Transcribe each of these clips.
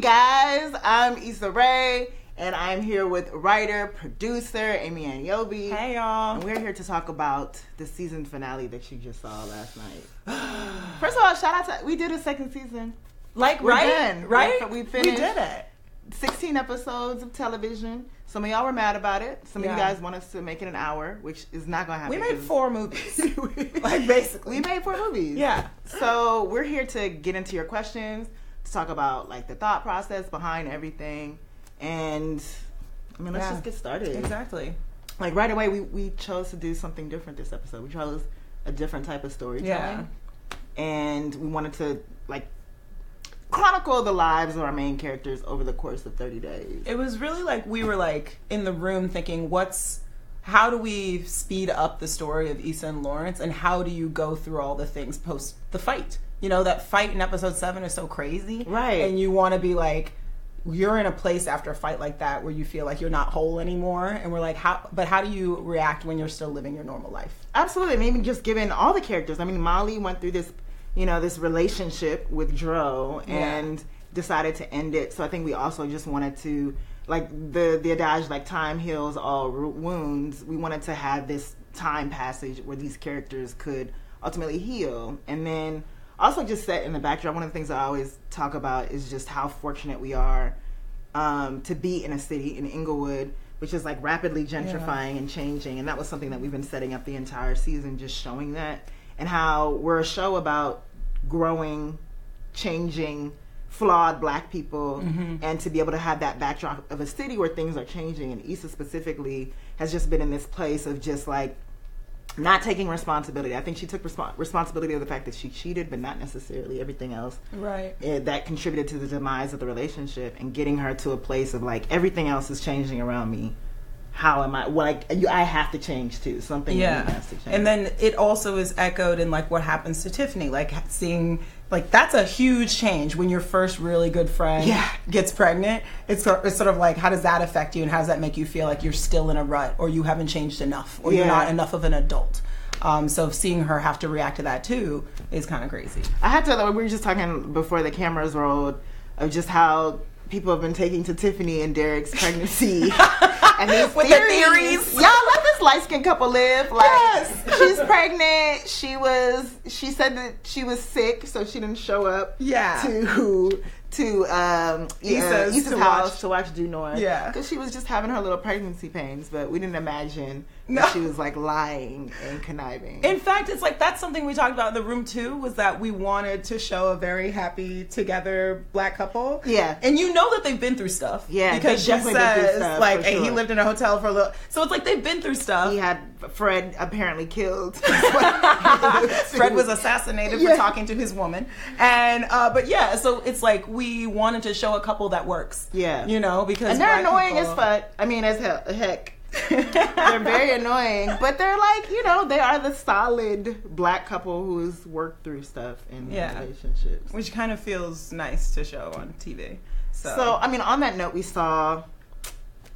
guys, I'm Issa Rae, and I'm here with writer, producer, Amy Anyobi. Hey, y'all. And we're here to talk about the season finale that you just saw last night. First of all, shout out to, we did a second season. Like, We're right? done. Right? We finished. We did it. 16 episodes of television. Some of y'all were mad about it. Some of you guys want us to make it an hour, which is not going to happen. We made 4 movies. Like, basically. We made 4 movies. Yeah. So we're here to get into your questions, to talk about, like, the thought process behind everything. And, I mean, let's just get started. Exactly. Like, right away, we chose to do something different this episode. We chose a different type of storytelling. Yeah. And we wanted to, like, chronicle the lives of our main characters over the course of 30 days. It was really like we were like in the room thinking, how do we speed up the story of Issa and Lawrence, and how do you go through all the things post the fight? You know, that fight in episode 7 is so crazy. Right. And you want to be like, you're in a place after a fight like that where you feel like you're not whole anymore. And we're like, how do you react when you're still living your normal life? Absolutely. Maybe just given all the characters. I mean, Molly went through this, you know, this relationship with Dro and decided to end it. So I think we also just wanted to, like the adage, like time heals all wounds. We wanted to have this time passage where these characters could ultimately heal. And then also just set in the backdrop, one of the things I always talk about is just how fortunate we are to be in a city, in Inglewood, which is like rapidly gentrifying and changing. And that was something that we've been setting up the entire season, just showing that. And how we're a show about growing, changing, flawed Black people, and to be able to have that backdrop of a city where things are changing. And Issa specifically has just been in this place of just like not taking responsibility. I think she took responsibility of the fact that she cheated, but not necessarily everything else. Right. That contributed to the demise of the relationship, and getting her to a place of like, everything else is changing around me. How am I? Like, I have to change too. Something has to change. And then it also is echoed in like what happens to Tiffany. Like seeing, like that's a huge change when your first really good friend gets pregnant. It's sort of like, how does that affect you, and how does that make you feel like you're still in a rut, or you haven't changed enough, or you're not enough of an adult. So seeing her have to react to that too is kind of crazy. I had to. We were just talking before the cameras rolled of just how people have been taking to Tiffany and Derek's pregnancy. And these with theories. Y'all let this light-skinned couple live. Like, she's pregnant. She said that she was sick, so she didn't show up to Issa's house to watch Due North. Yeah. Because she was just having her little pregnancy pains, but we didn't imagine that she was like lying and conniving. In fact, it's like that's something we talked about in the room too, was that we wanted to show a very happy together Black couple. Yeah. And you know that they've been through stuff. Yeah. Because she says like, hey, he lived in a hotel for a little. So it's like they've been through stuff. He had Fred apparently killed. Fred was assassinated for talking to his woman. And but yeah, so it's like we wanted to show a couple that works. Yeah. You know, because and they're annoying as fuck. I mean, as heck. They're very annoying, but they're like, you know, they are the solid Black couple who's worked through stuff in relationships, which kind of feels nice to show on TV. So I mean, on that note, we saw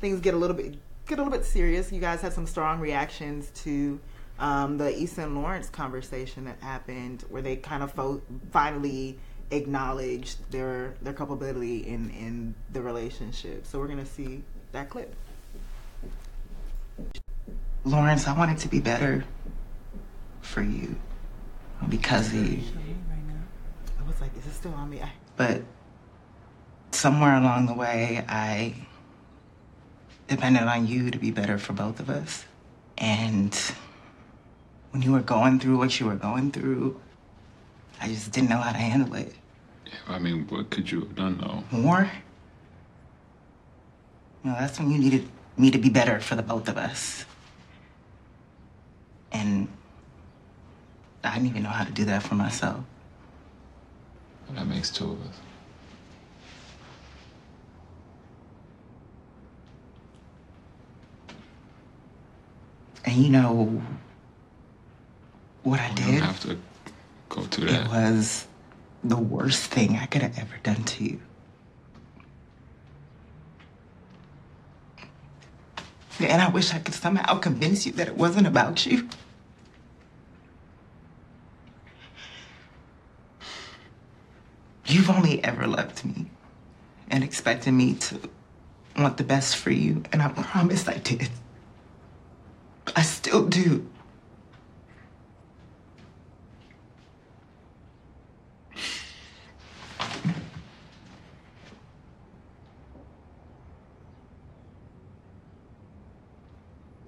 things get a little bit serious. You guys had some strong reactions to the Issa and Lawrence conversation that happened, where they kind of finally acknowledged their culpability in the relationship. So we're gonna see that clip. Lawrence, I want it to be better for you because of you. I was like, is this still on me? But somewhere along the way, I depended on you to be better for both of us. And when you were going through what you were going through, I just didn't know how to handle it. Yeah, I mean, what could you have done, though? More? You know, that's when you needed me to be better for the both of us. And I didn't even know how to do that for myself. Well, that makes 2 of us. And you know what I did? You don't have to go through that. It was the worst thing I could have ever done to you. And I wish I could somehow convince you that it wasn't about you. You've only ever loved me. and expected me to want the best for you, and I promise I did. I still do.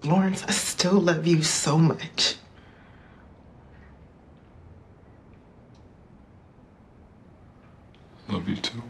Lawrence, I still love you so much. Love you too.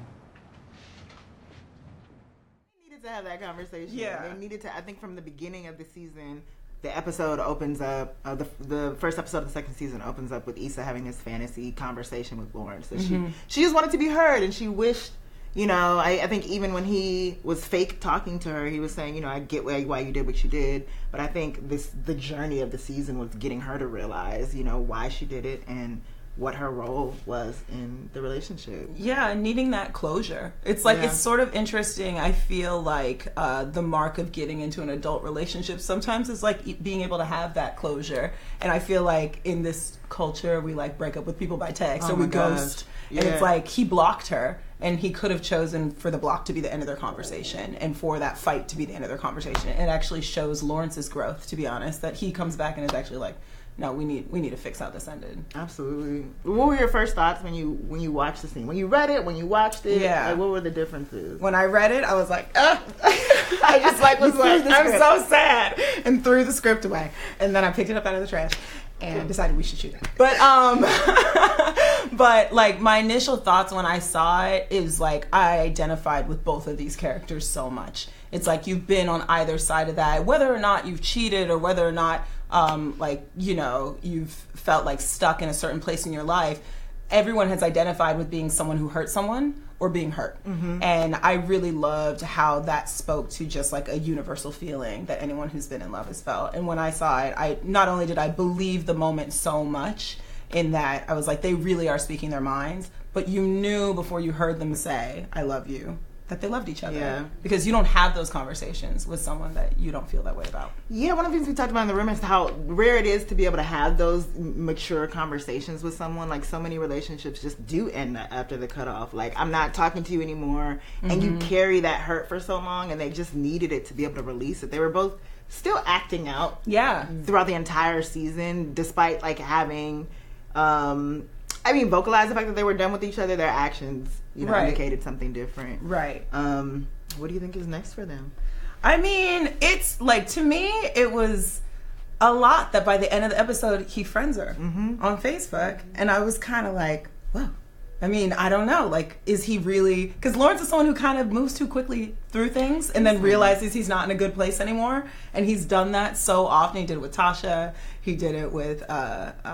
They needed to have that conversation. Yeah. They needed to, I think from the beginning of the season, the episode opens up, the first episode of the second season opens up with Issa having this fantasy conversation with Lawrence. That she just wanted to be heard, and she wished, you know, I think even when he was fake talking to her, he was saying, you know, I get why you did what you did, but I think the journey of the season was getting her to realize, you know, why she did it and what her role was in the relationship. Yeah, needing that closure. It's like, it's sort of interesting. I feel like the mark of getting into an adult relationship sometimes is like being able to have that closure. And I feel like in this culture, we like break up with people by text or we ghost. And it's like he blocked her, and he could have chosen for the block to be the end of their conversation and for that fight to be the end of their conversation. It actually shows Lawrence's growth, to be honest, that he comes back and is actually like, no, we need to fix how this ended. Absolutely. What were your first thoughts when you watched the scene? When you read it, when you watched it? Yeah. Like, what were the differences? When I read it, I was like, I just like was like, I'm so sad, and threw the script away. And then I picked it up out of the trash and decided we should shoot it. But but like my initial thoughts when I saw it is like I identified with both of these characters so much. It's like you've been on either side of that, whether or not you've cheated or whether or not like, you know, you've felt like stuck in a certain place in your life. Everyone has identified with being someone who hurt someone or being hurt. Mm-hmm. And I really loved how that spoke to just like a universal feeling that anyone who's been in love has felt. And when I saw it, I not only did I believe the moment so much in that I was like, they really are speaking their minds, but you knew before you heard them say, I love you, that they loved each other. Yeah. Because you don't have those conversations with someone that you don't feel that way about. Yeah, one of the things we talked about in the room is how rare it is to be able to have those mature conversations with someone. Like, so many relationships just do end after the cutoff. Like, I'm not talking to you anymore. Mm-hmm. And you carry that hurt for so long, and they just needed it to be able to release it. They were both still acting out throughout the entire season, despite, like, having... vocalize the fact that they were done with each other. Their actions, you know, indicated something different. Right. What do you think is next for them? I mean, it's like, to me, it was a lot that by the end of the episode, he friends her on Facebook. And I was kind of like, whoa. I mean, I don't know. Like, is he really... Because Lawrence is someone who kind of moves too quickly through things and then realizes he's not in a good place anymore. And he's done that so often. He did it with Tasha. He did it with... Jasmine.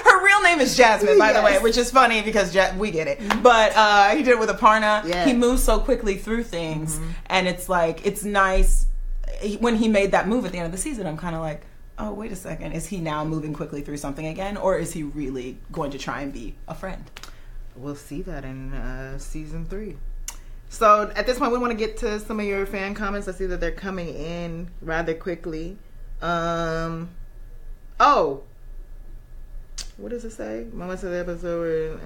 Her real name is Jasmine, by the way, which is funny because we get it. But he did it with Aparna. Yeah. He moves so quickly through things. And it's like, it's nice. When he made that move at the end of the season, I'm kind of like... oh, wait a second, is he now moving quickly through something again, or is he really going to try and be a friend? We'll see that in season 3. So at this point, we want to get to some of your fan comments. I see that they're coming in rather quickly. What does it say? Moments of the episode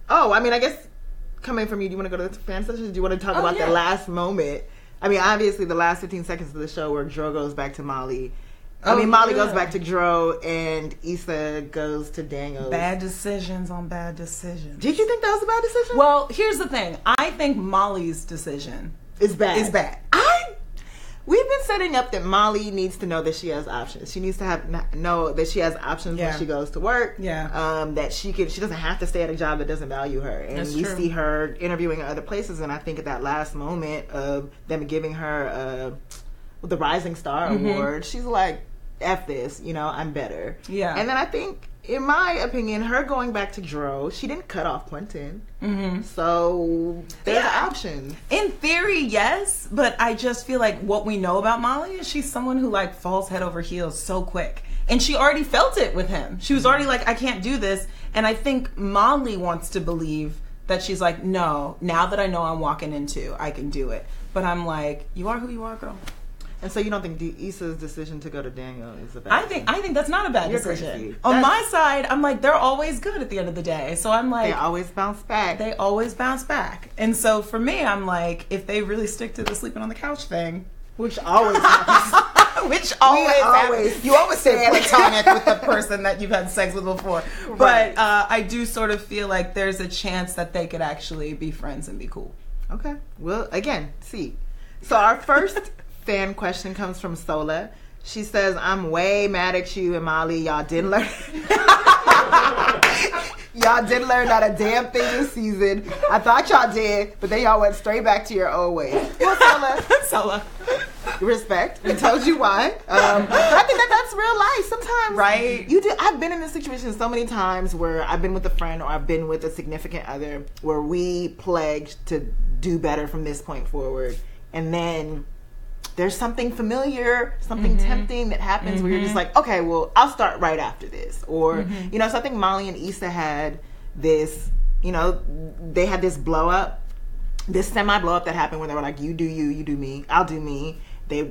I guess coming from you, do you want to go to the fan sessions? Do you want to talk about the last moment? I mean, obviously the last 15 seconds of the show where Dro goes back to Molly. Molly goes back to Dro and Issa goes to Daniel. Bad decisions on bad decisions. Did you think that was a bad decision? Well, here's the thing. I think Molly's decision is bad. We've been been setting up that Molly needs to know that she has options. She needs to know that she has options when she goes to work. Yeah. That she doesn't have to stay at a job that doesn't value her. And that's we see her interviewing at other places. And I think at that last moment of them giving her the Rising Star Award, she's like, F this, I'm better. Yeah. And then I think, in my opinion, her going back to Dro, she didn't cut off Quentin. So there's options. In theory, yes, but I just feel like what we know about Molly is she's someone who like falls head over heels so quick. And she already felt it with him. She was already like, I can't do this. And I think Molly wants to believe that she's like, no, now that I know I'm walking into, I can do it. But I'm like, you are who you are, girl. And so you don't think Issa's decision to go to Daniel is a bad I think that's not a bad decision. Crazy. On my side, I'm like, they're always good at the end of the day. So I'm like, they always bounce back. They always bounce back. And so for me, I'm like, if they really stick to the sleeping on the couch thing, which always happens. Which always you always say platonic with the person that you've had sex with before. Right. But I do sort of feel like there's a chance that they could actually be friends and be cool. Okay. Well, again, see. So our first fan question comes from Sola. She says, I'm way mad at you and Molly. Y'all didn't learn. Y'all didn't learn not a damn thing this season. I thought y'all did, but then y'all went straight back to your old ways. Well, Sola. Respect. We told you why. I think that's real life. Sometimes, right? You do. I've been in this situation so many times where I've been with a friend or I've been with a significant other where we pledged to do better from this point forward, and then there's something familiar, something tempting that happens where you're just like, okay, well, I'll start right after this. Or, you know, so I think Molly and Issa had this, you know, they had this blow up, this semi blow up that happened where they were like, you do you, you do me, I'll do me. They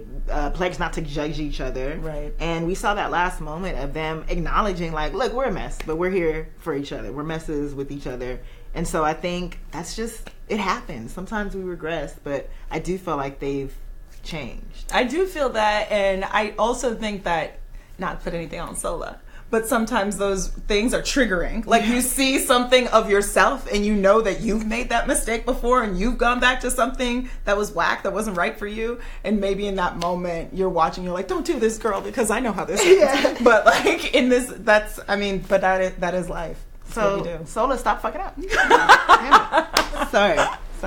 pledged not to judge each other. Right. And we saw that last moment of them acknowledging like, look, we're a mess, but we're here for each other. We're messes with each other. And so I think that's just, it happens. Sometimes we regress, but I do feel like they've changed. I do feel that, and I also think that, not to put anything on Sola, but sometimes those things are triggering. Like you see something of yourself and you know that you've made that mistake before and you've gone back to something that was whack, that wasn't right for you, and maybe in that moment you're watching, you're like, don't do this, girl, because I know how this is. But like in this, that's, I mean, but that is life. That's so Sola, stop fucking up. Sorry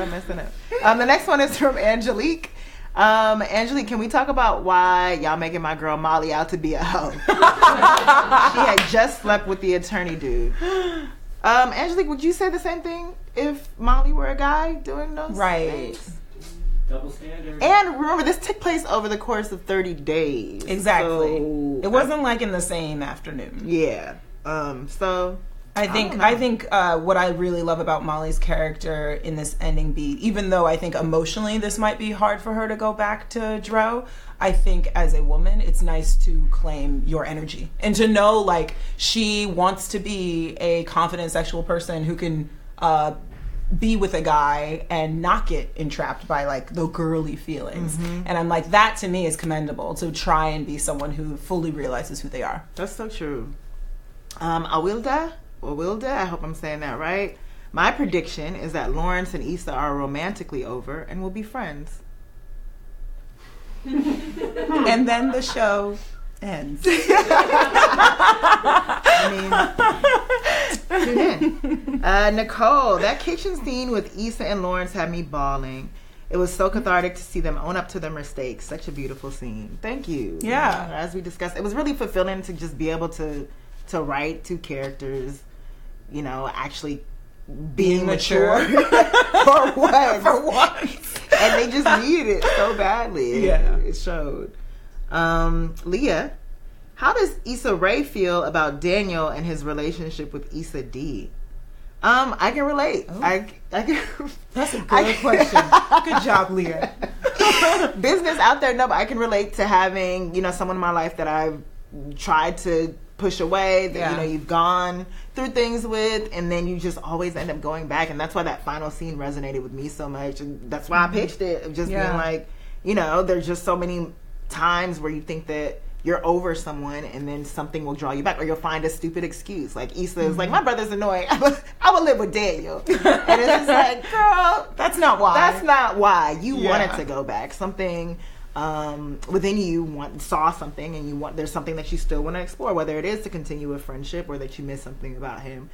messing up. The next one is from Angelique. Angelique, can we talk about why y'all making my girl Molly out to be a hoe? She had just slept with the attorney dude. Angelique, would you say the same thing if Molly were a guy doing those things? Double standard. And remember, this took place over the course of 30 days. Exactly. So, it wasn't like in the same afternoon. Yeah. So I think what I really love about Molly's character in this ending beat, even though I think emotionally this might be hard for her to go back to Dro, I think as a woman it's nice to claim your energy and to know like she wants to be a confident sexual person who can be with a guy and not get entrapped by like the girly feelings. And I'm like, that to me is commendable, to try and be someone who fully realizes who they are. That's so true. Awilda, I hope I'm saying that right. My prediction is that Lawrence and Issa are romantically over and will be friends. And then the show ends. I mean, tune in. Nicole, that kitchen scene with Issa and Lawrence had me bawling. It was so cathartic to see them own up to their mistakes. Such a beautiful scene. Thank you. Yeah. As we discussed, it was really fulfilling to just be able to write two characters, you know, actually being mature for once. For once. And they just needed it so badly. Yeah. It showed. Leah, how does Issa Rae feel about Daniel and his relationship with Issa D? I can relate. Oh. I can. That's a good question. Good job, Leah. Business out there, no, but I can relate to having, you know, someone in my life that I've tried to push away, that you know you've gone through things with, and then you just always end up going back. And that's why that final scene resonated with me so much, and that's why I pitched it, of just being like, you know, there's just so many times where you think that you're over someone and then something will draw you back, or you'll find a stupid excuse. Like Issa is like, my brother's annoying, I will live with Daniel. And it's just like, girl, that's not why. That's not why you wanted to go back. Something within you saw something, and there's something that you still want to explore, whether it is to continue a friendship or that you miss something about him.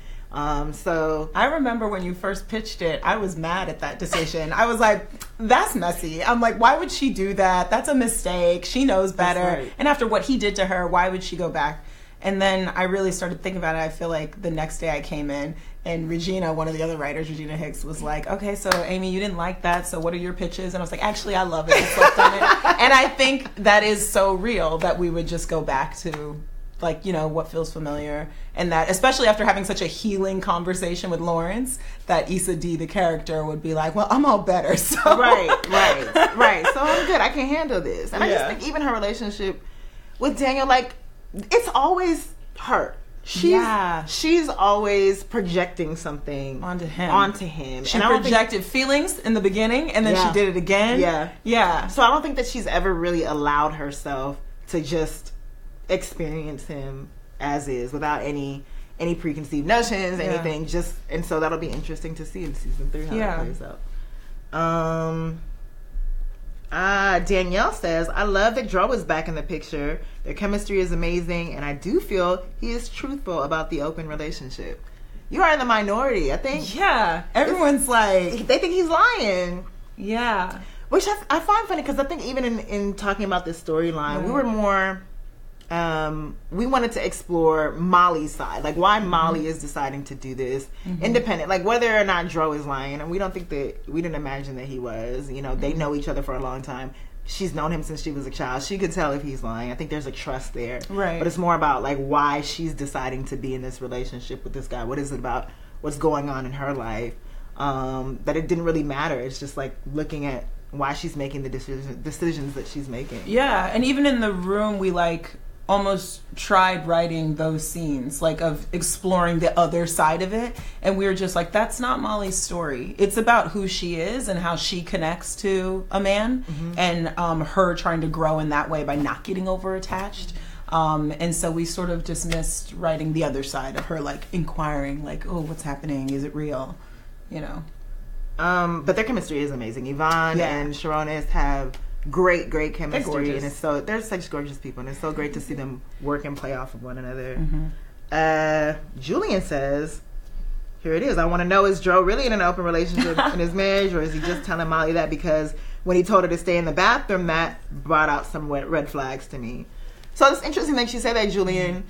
So I remember when you first pitched it, I was mad at that decision. I was like, that's messy. I'm like, why would she do that? That's a mistake. She knows better. Right. And after what he did to her, why would she go back? And then I really started thinking about it. I feel like the next day I came in, and Regina, one of the other writers, Regina Hicks, was like, okay, so Amy, you didn't like that, so what are your pitches? And I was like, actually, I love it. I slept on it. And I think that is so real, that we would just go back to like, you know, what feels familiar, and that especially after having such a healing conversation with Lawrence, that Issa D, the character, would be like, well, I'm all better, so right, so I'm good, I can handle this. And I just think even her relationship with Daniel, like, it's always her. She's always projecting something onto him. She projected feelings in the beginning, and then she did it again. Yeah. So I don't think that she's ever really allowed herself to just experience him as is, without any preconceived notions, anything. Just, and so that'll be interesting to see in season 3 how that plays out. Danielle says, I love that Dro is back in the picture. Their chemistry is amazing, and I do feel he is truthful about the open relationship. You are in the minority, I think. Yeah, everyone's like, they think he's lying. Yeah, which I find funny, because I think even in talking about this storyline, we were more we wanted to explore Molly's side, like why Molly is deciding to do this independent, like whether or not Dro is lying. And we didn't imagine that he was. You know, they know each other for a long time. She's known him since she was a child. She could tell if he's lying. I think there's a trust there, right? But it's more about like why she's deciding to be in this relationship with this guy. What is it about? What's going on in her life? That it didn't really matter. It's just like looking at why she's making the decisions that she's making. Yeah, and even in the room, we like almost tried writing those scenes, like of exploring the other side of it, and we were just like, that's not Molly's story. It's about who she is and how she connects to a man, and her trying to grow in that way by not getting over attached. And so we sort of dismissed writing the other side of her, like inquiring, like, oh, what's happening? Is it real? You know. But their chemistry is amazing. Yvonne and Sharonis have great chemistry, and they're such gorgeous people, and it's so great to see them work and play off of one another. Julian says, here it is, I want to know, is Dro really in an open relationship in his marriage, or is he just telling Molly that because when he told her to stay in the bathroom, that brought out some red flags to me. So it's interesting that you say that, Julian.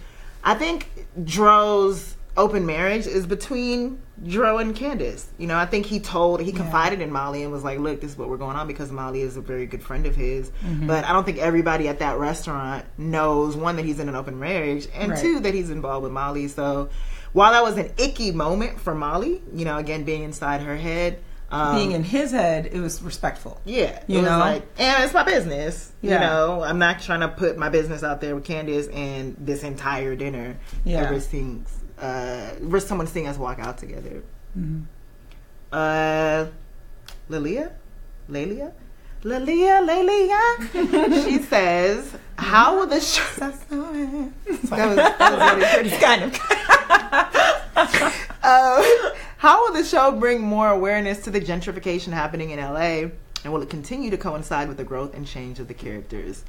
I think Dro's open marriage is between Dro and Candace. You know, I think he confided in Molly and was like, look, this is what we're going on, because Molly is a very good friend of his. But I don't think everybody at that restaurant knows, one, that he's in an open marriage, and two, that he's involved with Molly. So while that was an icky moment for Molly, you know, again, being inside her head, being in his head, it was respectful. Yeah. You know, like, and it's my business. Yeah. You know, I'm not trying to put my business out there with Candace and this entire dinner. Yeah. Risk someone seeing us walk out together. Lelia, she says, how will the show... that was really pretty. Kind of. How will the show bring more awareness to the gentrification happening in LA, and will it continue to coincide with the growth and change of the characters?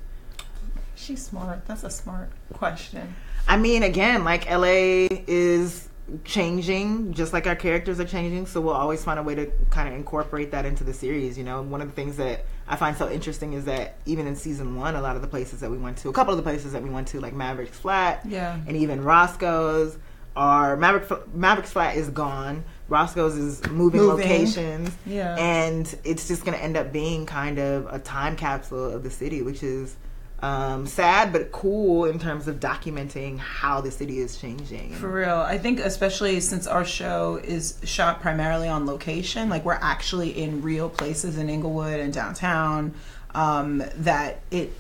She's smart. That's a smart question. I mean, again, like, LA is changing, just like our characters are changing, so we'll always find a way to kind of incorporate that into the series. You know, one of the things that I find so interesting is that even in season 1, a lot of the places that we went to, a couple of the places that we went to, like Maverick's Flat, and even Roscoe's, Maverick's Flat is gone. Roscoe's is moving locations, and it's just going to end up being kind of a time capsule of the city, which is sad but cool in terms of documenting how the city is changing. For real. I think especially since our show is shot primarily on location, like we're actually in real places in Inglewood and downtown, that it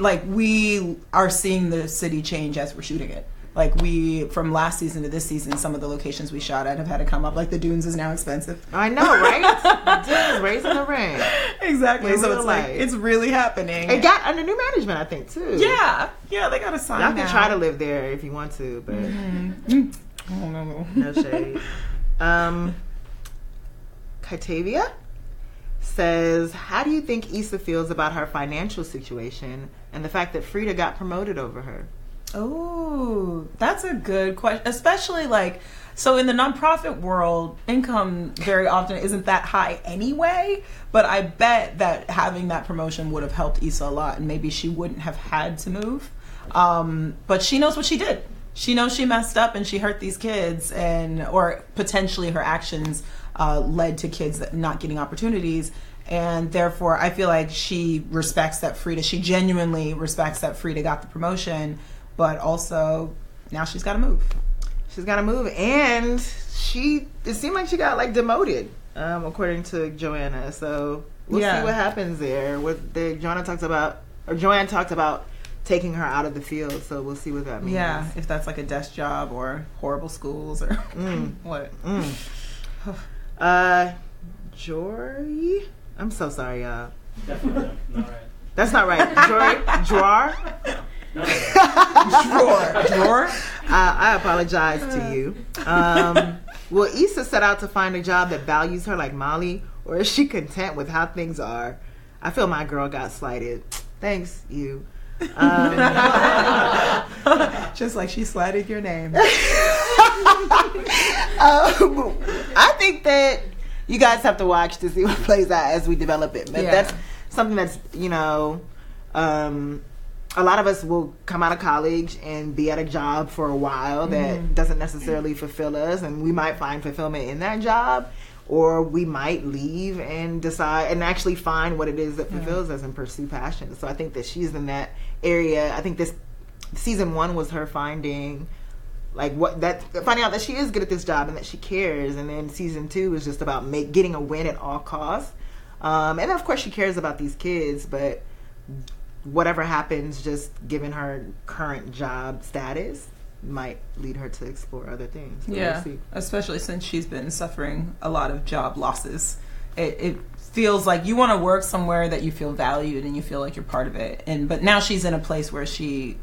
like we are seeing the city change as we're shooting it. Like from last season to this season, some of the locations we shot at have had to come up. Like the Dunes is now expensive. I know, right? The Dunes is raising the rent. Exactly. So it's like, it's really happening. It got under new management, I think, too. Yeah, they got a sign now. Y'all can try to live there if you want to, but no shade. Kitavia says, how do you think Issa feels about her financial situation and the fact that Frida got promoted over her? Oh, that's a good question. Especially so in the nonprofit world, income very often isn't that high anyway, but I bet that having that promotion would have helped Issa a lot, and maybe she wouldn't have had to move. But she knows what she did. She knows she messed up and she hurt these kids, or potentially her actions led to kids not getting opportunities. And therefore, I feel like she genuinely respects that Frida got the promotion. but also now she's got to move. She's got to move, and it seemed like she got like demoted, according to Joanna. So we'll see what happens there. Joanne talked about taking her out of the field, so we'll see what that means. Yeah, if that's like a desk job or horrible schools or what. Jory? I'm so sorry, y'all. Definitely not right. That's not right. Jory? Drawer? I apologize to you. Will Issa set out to find a job that values her like Molly, or is she content with how things are? I feel my girl got slighted. Thanks, you. Just like she slighted your name. I think that you guys have to watch to see what plays out as we develop it. But that's something that's, a lot of us will come out of college and be at a job for a while that doesn't necessarily fulfill us, and we might find fulfillment in that job, or we might leave and decide and actually find what it is that fulfills us and pursue passion. So I think that she's in that area. I think this season 1 was her finding finding out that she is good at this job and that she cares, and then season 2 is just about getting a win at all costs. And of course she cares about these kids, but whatever happens, just given her current job status, might lead her to explore other things. So we'll see. Especially since she's been suffering a lot of job losses. It feels like you want to work somewhere that you feel valued and you feel like you're part of it. But now she's in a place where she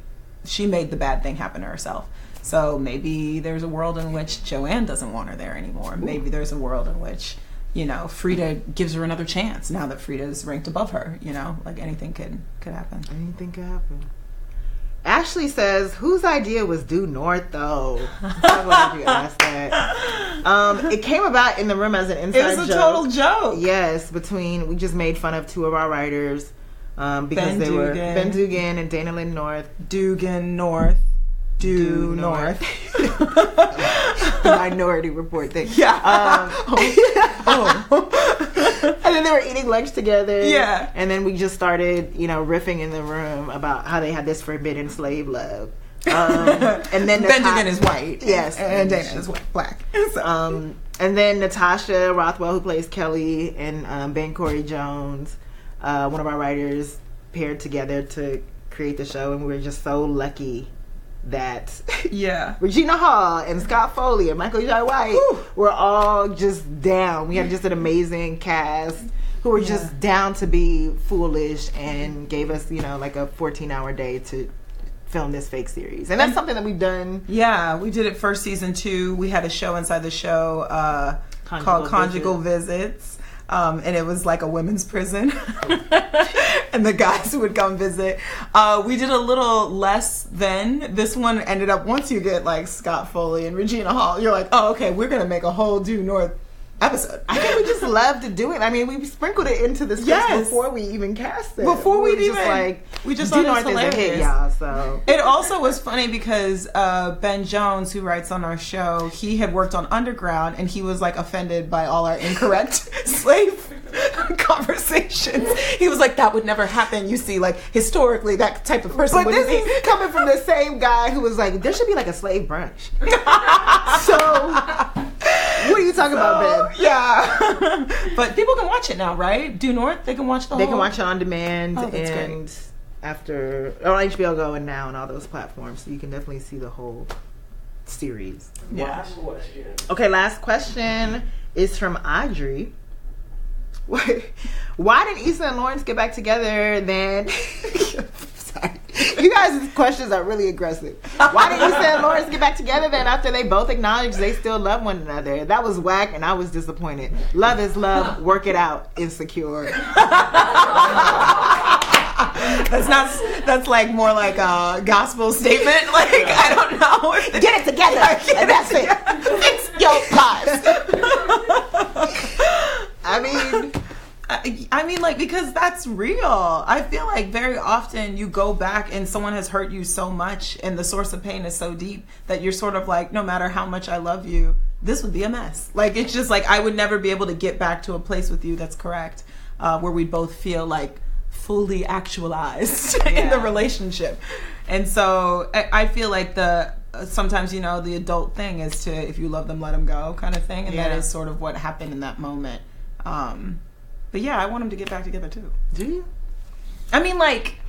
made the bad thing happen to herself. So maybe there's a world in which Joanne doesn't want her there anymore. Ooh. Maybe there's a world in which Frida gives her another chance now that Frida's ranked above her. Like anything could happen. Anything could happen. Ashley says, whose idea was Due North, though? I'm so glad you asked that. It came about in the room as an inside joke. It was a total joke. Yes, we just made fun of 2 of our writers because they were Ben Dugan and Dana Lynn North. Dugan North. Due North. The Minority Report thing. Yeah. And then they were eating lunch together. Yeah. And then we just started, riffing in the room about how they had this forbidden slave love. And then Ben Dugan is white. Yes. And Dana is black. So. And then Natasha Rothwell, who plays Kelly, and Ben Corey Jones, one of our writers, paired together to create the show, and we were just so lucky that Regina Hall and Scott Foley and Michael Jai White were all just down. We had just an amazing cast who were just down to be foolish and gave us, like a 14-hour day to film this fake series. And that's something that we've done. Yeah, we did it for season 2. We had a show inside the show called Conjugal Visits. And it was like a women's prison. And the guys who would come visit. We did a little less than. This one ended up, once you get like Scott Foley and Regina Hall, you're like, oh, okay, we're going to make a whole Due North episode. I think we just loved to do it. I mean, we sprinkled it into the script before we even cast it. Before we even, we just thought it was a hit, y'all. So it also was funny because Ben Jones, who writes on our show, he had worked on Underground, and he was like offended by all our incorrect slave conversations. He was like, that would never happen. You see, like historically, that type of person. But this is coming from the same guy who was like, there should be like a slave brunch. So what are you talking about, Ben? Yeah. But people can watch it now, right? Due North, they can watch the whole... They can watch it on demand and great. After... on HBO Go and Now and all those platforms. So you can definitely see the whole series. Yeah. Okay, last question is from Audrey. Why did Issa and Lawrence get back together then... Sorry. You guys' questions are really aggressive. Why did Issa and Lawrence get back together then after they both acknowledged they still love one another? That was whack and I was disappointed. Love is love. Work it out. Insecure. That's like more like a gospel statement. Like, I don't know. Get it together. And that's it. Fix your lives. I mean, like, because that's real. I feel like very often you go back and someone has hurt you so much and the source of pain is so deep that you're sort of like, no matter how much I love you, this would be a mess. Like, it's just like, I would never be able to get back to a place with you that's correct, where we both feel like fully actualized in the relationship. And so I feel like sometimes, you know, the adult thing is to, if you love them, let them go kind of thing. And that is sort of what happened in that moment. But yeah, I want them to get back together too. Do you? I mean, like,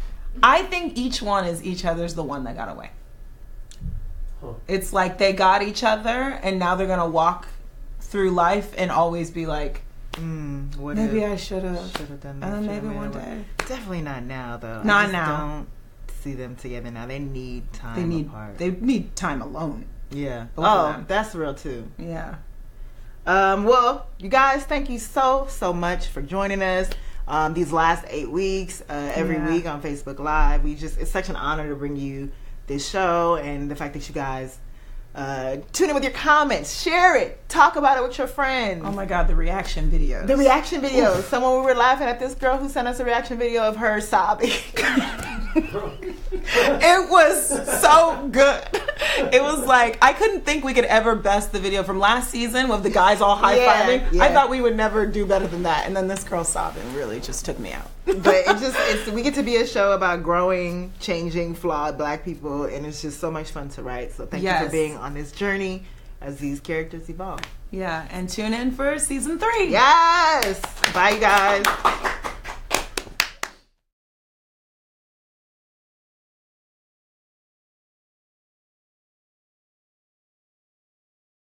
I think each one is each other's the one that got away. Huh. It's like they got each other and now they're going to walk through life and always be like, maybe I should have done that. Maybe one day. Definitely not now, though. Not now. Don't see them together now. They need time apart. They need time alone. Yeah. Oh, that's real too. Yeah. Well, you guys, thank you so much for joining us these last 8 weeks, every week on Facebook Live. It's such an honor to bring you this show, and the fact that you guys tune in with your comments, share it, talk about it with your friends. Oh my God, the reaction videos. The reaction videos. Someone, we were laughing at this girl who sent us a reaction video of her sobbing. It was so good. It was like, I couldn't think we could ever best the video from last season with the guys all high-fiving. Yeah. I thought we would never do better than that. And then this girl sobbing really just took me out. But we get to be a show about growing, changing, flawed Black people, and it's just so much fun to write. So thank you for being on this journey as these characters evolve. Yeah, and tune in for season 3. Yes! Bye, you guys.